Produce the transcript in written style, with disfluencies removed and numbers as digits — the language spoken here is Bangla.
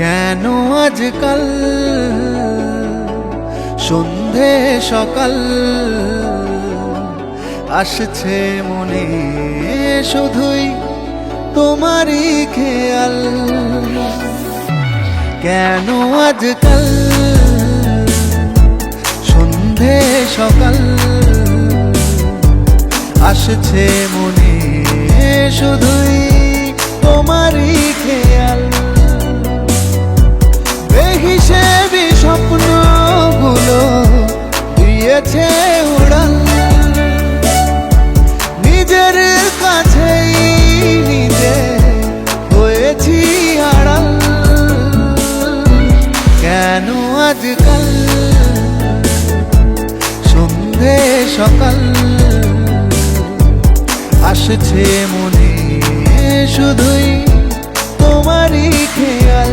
কেন আজকাল সন্ধে সকাল আসছে মনে শুধুই তোমারই খেয়াল। কেন আজকাল সন্ধে সকাল আসছে মনে শুধুই তোমারই খেয়াল। বেহিসেবি স্বপ্নগুলো দিয়েছে উড়াল, নিজের কাছেই নিজে হয়েছি আড়াল। কেন আজকাল সন্ধে সকাল আসছে মনে শুধুই তোমারই খেয়াল।